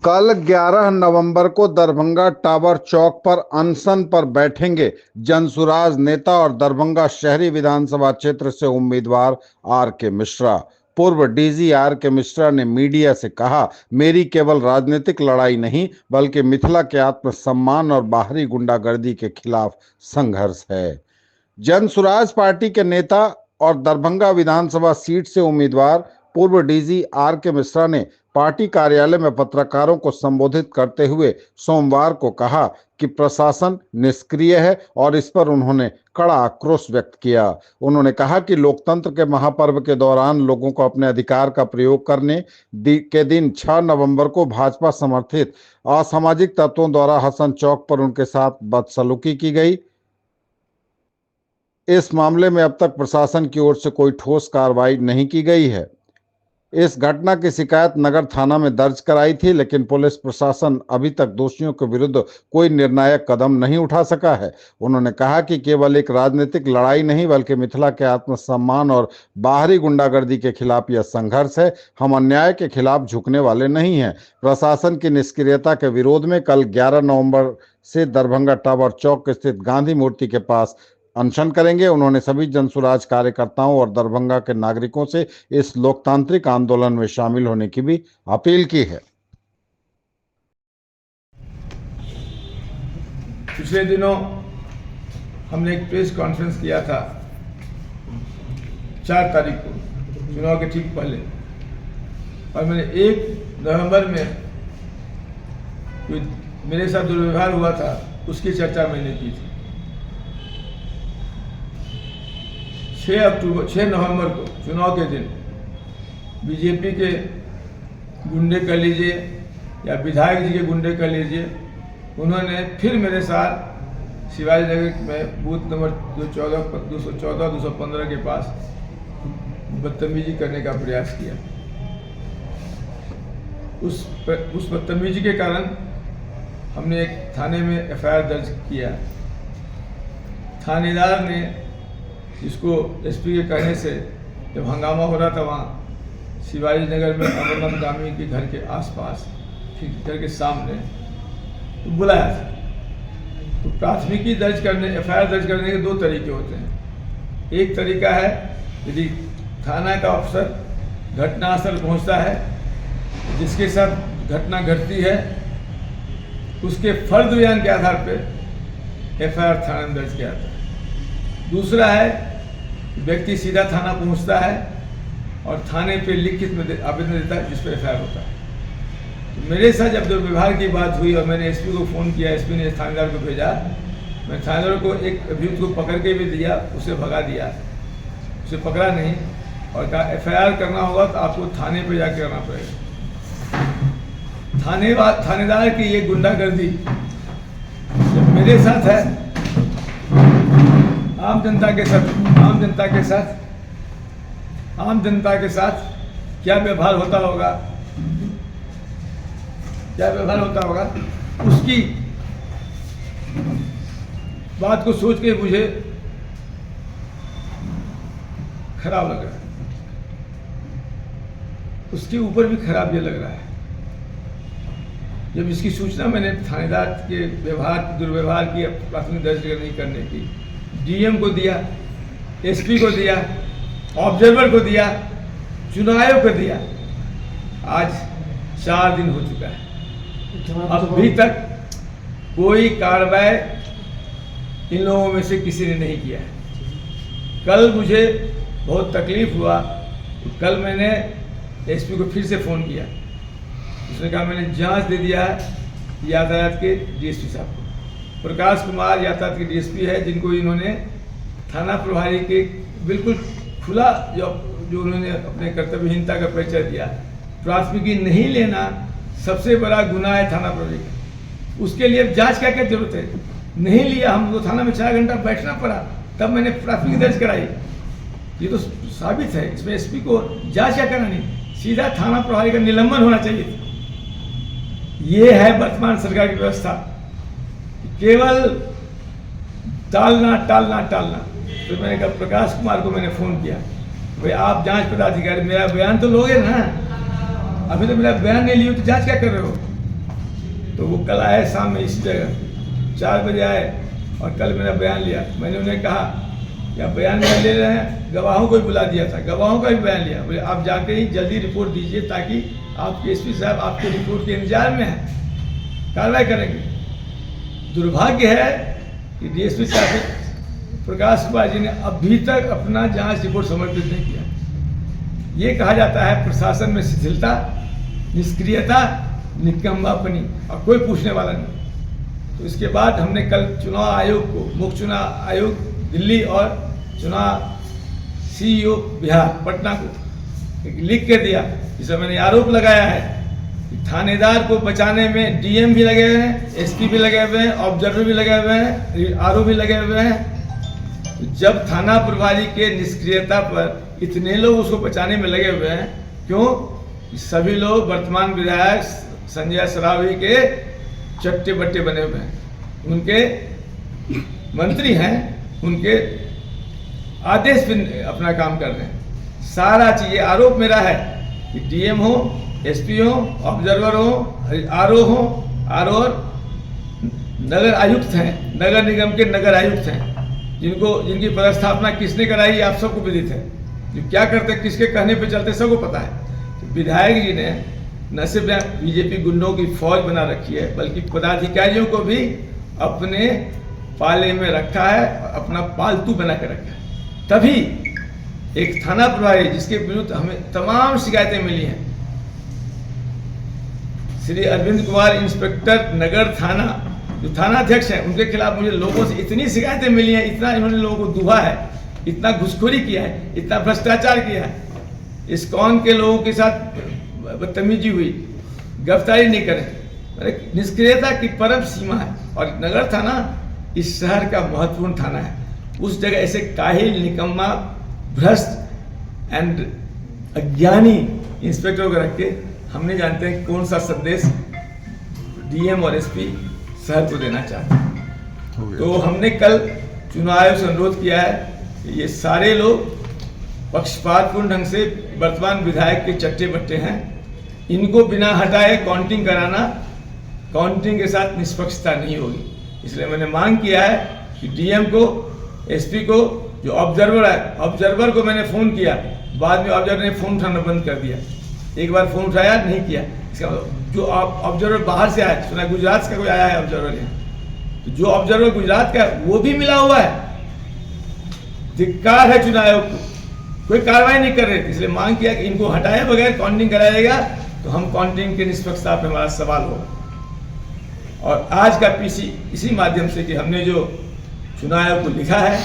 कल 11 नवंबर को दरभंगा टावर चौक पर अनशन पर बैठेंगे जनसुराज नेता और दरभंगा शहरी विधानसभा क्षेत्र से उम्मीदवार आर के मिश्रा। पूर्व डीजी आर के मिश्रा ने मीडिया से कहा, मेरी केवल राजनीतिक लड़ाई नहीं बल्कि मिथिला के आत्मसम्मान और बाहरी गुंडागर्दी के खिलाफ संघर्ष है। जनसुराज पार्टी के नेता और दरभंगा विधानसभा सीट से उम्मीदवार पूर्व डीजी आर के मिश्रा ने पार्टी कार्यालय में पत्रकारों को संबोधित करते हुए सोमवार को कहा कि प्रशासन निष्क्रिय है और इस पर उन्होंने कड़ा आक्रोश व्यक्त किया। उन्होंने कहा कि लोकतंत्र के महापर्व के दौरान लोगों को अपने अधिकार का प्रयोग करने के दिन 6 नवंबर को भाजपा समर्थित असामाजिक तत्वों द्वारा हसन चौक पर उनके साथ बदसलूकी की गई। इस मामले में अब तक प्रशासन की ओर से कोई ठोस कार्रवाई नहीं की गई है। इस घटना की शिकायत नगर थाना में दर्ज कराई थी, लेकिन पुलिस प्रशासन अभी तक दोषियों के विरुद्ध कोई निर्णायक कदम नहीं उठा सका है। उन्होंने कहा कि केवल एक राजनीतिक लड़ाई नहीं बल्कि मिथिला के आत्मसम्मान और बाहरी गुंडागर्दी के खिलाफ यह संघर्ष है। हम अन्याय के खिलाफ झुकने वाले नहीं हैं। प्रशासन की निष्क्रियता के विरोध में कल 11 नवंबर से दरभंगा टावर चौक स्थित गांधी मूर्ति के पास अनशन करेंगे। उन्होंने सभी जनसुराज कार्यकर्ताओं और दरभंगा के नागरिकों से इस लोकतांत्रिक आंदोलन में शामिल होने की भी अपील की है। पिछले दिनों हमने एक प्रेस कॉन्फ्रेंस किया था 4 तारीख को, चुनाव के ठीक पहले, और मैंने 1 नवंबर में जो मेरे साथ दुर्व्यवहार हुआ था उसकी चर्चा मैंने की थी। 6 नवंबर को चुनाव के दिन बीजेपी के गुंडे कर लीजिए या विधायक जी के गुंडे कर लीजिए, उन्होंने फिर मेरे साथ शिवाजी नगर में बूथ नंबर 214-215 के पास बदतमीजी करने का प्रयास किया। उस बदतमीजी के कारण हमने एक थाने में एफआईआर दर्ज किया। थानेदार ने इसको एसपी के कहने से, जब हंगामा हो रहा था वहाँ शिवाजी नगर में अमरनाथ गामी के घर के आसपास, फिर घर के सामने, तो बुलाया था। तो प्राथमिकी दर्ज करने, एफआईआर दर्ज करने के 2 तरीके होते हैं। एक तरीका है, यदि थाना का अफसर घटनास्थल पहुँचता है, जिसके साथ घटना घटती है, उसके फर्द बयान के आधार पर एफआईआर थाना में दर्ज किया जाता है। दूसरा है, व्यक्ति सीधा थाना पहुंचता है और थाने पे लिखित में आवेदन देता है जिस पर एफआईआर होता है। तो मेरे साथ जब दुर्व्यवहार की बात हुई और मैंने एसपी को फ़ोन किया, एसपी ने थानेदार को भेजा, मैं थानेदार को एक अभियुक्त को पकड़ के भी दिया, उसे भगा दिया, उसे पकड़ा नहीं और कहा एफआईआर करना होगा तो आपको थाने पे जाके करना पड़ेगा। थानेदार की ये गुंडागर्दी जब मेरे साथ है, आम जनता के साथ क्या व्यवहार होता होगा, उसकी बात को सोच के मुझे खराब लग रहा है। उसके ऊपर भी खराब ये लग रहा है, जब इसकी सूचना मैंने थानेदार के दुर्व्यवहार की प्राथमिक दर्ज नहीं करने की डीएम को दिया, एसपी को दिया, ऑब्जर्वर को दिया, चुनाव आयोग को दिया, आज 4 दिन हो चुका है, अभी तक कोई कार्रवाई इन लोगों में से किसी ने नहीं किया है। कल मुझे बहुत तकलीफ हुआ, तो कल मैंने एसपी को फिर से फ़ोन किया। उसने कहा मैंने जांच दे दिया यातायात के डीएसपी साहब को। प्रकाश कुमार यातायात के डीएसपी है, जिनको इन्होंने थाना प्रभारी के बिल्कुल खुला जो उन्होंने अपने कर्तव्यहीनता का परिचय दिया। प्राथमिकी नहीं लेना सबसे बड़ा गुनाह है थाना प्रभारी का। उसके लिए जांच क्या जरूरत है, नहीं लिया, हमको थाना में 4 घंटा बैठना पड़ा, तब मैंने प्राथमिकी दर्ज कराई। ये तो साबित है, इसमें एसपी को जांच क्या करानी, सीधा थाना प्रभारी का निलंबन होना चाहिए। ये है वर्तमान सरकार की व्यवस्था, केवल टालना। तो मैंने कहा प्रकाश कुमार को मैंने फ़ोन किया, भाई आप जांच पदाधिकारी, मेरा बयान तो लोगे ना, अभी तो मेरा बयान नहीं लिया तो जांच क्या कर रहे हो। तो वो कल आए शाम में इसी जगह 4 बजे आए और कल मेरा बयान लिया। मैंने उन्हें कहा कि आप बयान नहीं ले रहे हैं, गवाहों को भी बुला दिया था, गवाहों का भी बयान लिया। बोले आप जाके ही जल्दी रिपोर्ट दीजिए ताकि आपके एसपी साहब आपके रिपोर्ट के इंतजार में हैं, कार्रवाई करेंगे। दुर्भाग्य है कि डीएसपी साहब प्रकाश कुमार जी ने अभी तक अपना जांच रिपोर्ट समर्पित नहीं किया। ये कहा जाता है प्रशासन में शिथिलता, निष्क्रियता, निकम्मापनी और कोई पूछने वाला नहीं। तो इसके बाद हमने कल चुनाव आयोग को, मुख्य चुनाव आयोग दिल्ली और चुनाव सीईओ बिहार पटना को एक लिख के दिया, जिसमें मैंने आरोप लगाया है कि थानेदार को बचाने में डीएम भी लगे हुए हैं, एसपी भी लगे हुए हैं, ऑब्जर्वर भी लगे हुए हैं, आरओ भी लगे हुए हैं। तो जब थाना प्रभारी के निष्क्रियता पर इतने लोग उसको बचाने में लगे हुए हैं, क्यों? सभी लोग वर्तमान विधायक संजय सरावगी के चट्टे बट्टे बने हुए हैं, उनके मंत्री हैं, उनके आदेश पे अपना काम कर रहे हैं। सारा चीज ये आरोप मेरा है कि डीएम हो, एसपी हो, ऑब्जर्वर हो, आरओ हो, आरओ नगर आयुक्त हैं, नगर निगम के नगर आयुक्त हैं, जिनकी पदस्थापना किसने कराई आप सबको विदित है। जो क्या करते किसके कहने पे चलते सबको पता है। तो विधायक जी ने न सिर्फ बीजेपी गुंडों की फौज बना रखी है, बल्कि पदाधिकारियों को भी अपने पाले में रखा है, अपना पालतू बना के रखा है। तभी एक थाना प्रभारी जिसके विरुद्ध हमें तमाम शिकायतें मिली हैं, श्री अरविंद कुमार इंस्पेक्टर नगर थाना जो थाना अध्यक्ष हैं, उनके खिलाफ मुझे लोगों से इतनी शिकायतें मिली हैं, इतना इन्होंने लोगों को दुहा है, इतना घुसखोरी किया है, इतना भ्रष्टाचार किया है, इस्कॉन के लोगों के साथ बदतमीजी हुई, गिरफ्तारी नहीं करें, निष्क्रियता की परम सीमा है। और नगर थाना इस शहर का महत्वपूर्ण थाना है, उस जगह ऐसे काहिल, निकम्मा, भ्रष्ट एंड अज्ञानी इंस्पेक्टरों को रख के हम नहीं जानते हैं कौन सा संदेश डीएम और एसपी शहर को देना चाहते हैं। तो हमने कल चुनाव आयोग से अनुरोध किया है कि ये सारे लोग पक्षपातपूर्ण ढंग से वर्तमान विधायक के चट्टे बट्टे हैं, इनको बिना हटाए काउंटिंग कराना, काउंटिंग के साथ निष्पक्षता नहीं होगी। इसलिए मैंने मांग किया है कि डीएम को, एसपी को, जो ऑब्जर्वर है, ऑब्जर्वर को मैंने फ़ोन किया, बाद में ऑब्जर्वर ने फ़ोन उठाना बंद कर दिया। एक बार फ़ोन उठाया नहीं किया, इसका मतलब जो ऑब्जर्वर बाहर से आया, सुना गुजरात का कोई आया है ऑब्जर्वर यहाँ, तो जो ऑब्जर्वर गुजरात का वो भी मिला हुआ है। धिक्कार है चुनाव आयोग को, कोई कार्रवाई नहीं कर रहे थे। इसलिए मांग किया कि इनको हटाए बगैर काउंटिंग कराएगा तो हम काउंटिंग के निष्पक्षता पर हमारा सवाल होगा। और आज का पीसी इसी माध्यम से कि हमने जो चुनाव आयोग को लिखा है,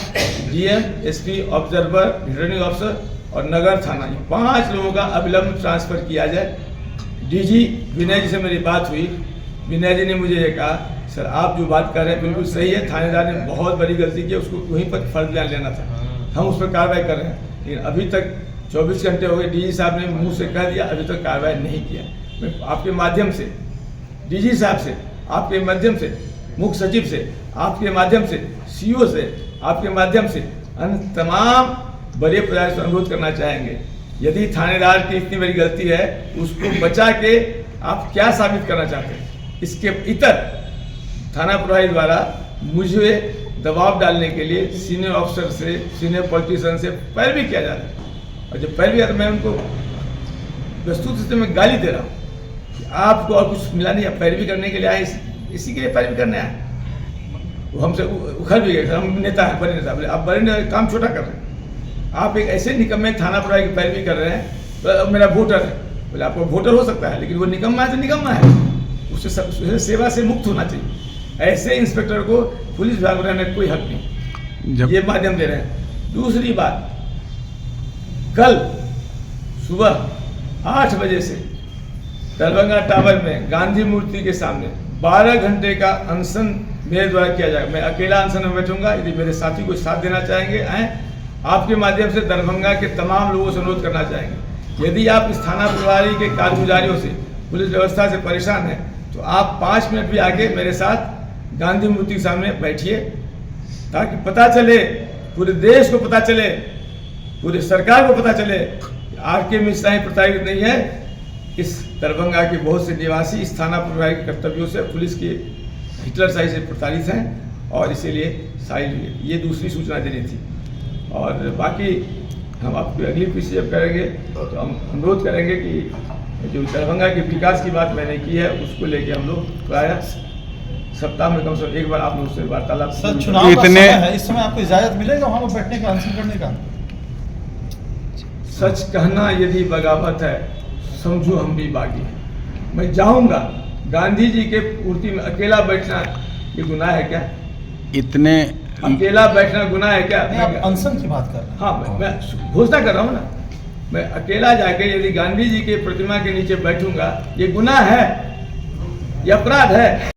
DM, SP, observer, returning officer और नगर थाना, ये 5 लोगों का अविलंब ट्रांसफर किया जाए। डीजी विनय जी से मेरी बात हुई, विनय जी ने मुझे ये कहा, सर आप जो बात कर रहे हैं बिल्कुल सही है, थानेदार ने बहुत बड़ी गलती की, उसको वहीं पर फर्ज बयान लेना था, हम उस पर कार्रवाई कर रहे हैं। लेकिन अभी तक 24 घंटे हो गए, डीजी साहब ने मुंह से कह दिया, अभी तक कार्रवाई नहीं किया। मैं आपके माध्यम से डीजी साहब से, आपके माध्यम से मुख्य सचिव से, आपके माध्यम से सीईओ से, आपके माध्यम से अन्य तमाम बड़े प्रयास से अनुरोध करना चाहेंगे, यदि थानेदार की इतनी बड़ी गलती है, उसको बचा के आप क्या साबित करना चाहते हैं? इसके इतर थाना प्रभारी द्वारा मुझे दबाव डालने के लिए सीनियर ऑफिसर से, सीनियर पॉलिटिशियन से पैरवी किया जा रहा है। और जब पैरवी आता, मैं उनको प्रस्तुत से मैं गाली दे रहा हूँ कि आपको और कुछ मिला नहीं, आप पैरवी करने के लिए आए, इसी के लिए पैरवी करने आए। वो हमसे उखड़ भी गए, हम नेता हैं, बड़े नेता, बोले आप बड़े नेता काम छोटा कर रहे हैं, आप एक ऐसे निकम्मे थाना प्रभारी की पैरवी कर रहे हैं। तो मेरा वोटर है, बोले आपको वोटर हो सकता है, लेकिन वो निकम्मा है तो निकम्मा है, उससे सेवा से मुक्त होना चाहिए। ऐसे इंस्पेक्टर को पुलिस विभाग बनाने का कोई हक नहीं, ये माध्यम दे रहे हैं। दूसरी बात, कल सुबह 8 बजे से दरभंगा टावर में गांधी मूर्ति के सामने 12 घंटे का अनशन मेरे द्वारा किया जाएगा। मैं अकेला अनशन में बैठूंगा, यदि मेरे साथी को साथ देना चाहेंगे आए। आपके माध्यम से दरभंगा के तमाम लोगों से अनुरोध करना चाहेंगे, यदि आप इस थाना प्रभारी के कारगुजारियों से, पुलिस व्यवस्था से परेशान हैं, तो आप 5 मिनट भी आके मेरे साथ गांधी मूर्ति के सामने बैठिए, ताकि पता चले, पूरे देश को पता चले, पूरी सरकार को पता चले, आरके मिश्रा ही प्रताड़ित नहीं है, इस दरभंगा के बहुत से निवासी इस थाना प्रभारी के कर्तव्यों से पुलिस की हिटलरशाही से प्रताड़ित हैं और इसीलिए सारी ये दूसरी सूचना देनी थी। और बाकी हम आपको अगली पीसी जब करेंगे तो हम अनुरोध करेंगे कि जो दरभंगा के विकास की बात मैंने की है उसको लेके हम लोग प्रायः सप्ताह में कम से कम एक बार आप लोग से वार्तालाप। सर चुनाव का समय है, इस समय आपको इजाजत मिलेगा वहाँ पर बैठने का, अनशन करने का? सच कहना यदि बगावत है समझो हम भी बागी हैं। मैं जाऊंगा, गांधी जी के मूर्ति में अकेला बैठना ये गुनाह है क्या? इतने अकेला बैठना गुनाह है क्या? नहीं, आप अनशन की बात कर रहे हैं। हाँ, मैं घोषणा कर रहा हूँ ना, मैं अकेला जाके यदि गांधी जी के प्रतिमा के नीचे बैठूंगा ये गुनाह है, ये अपराध है।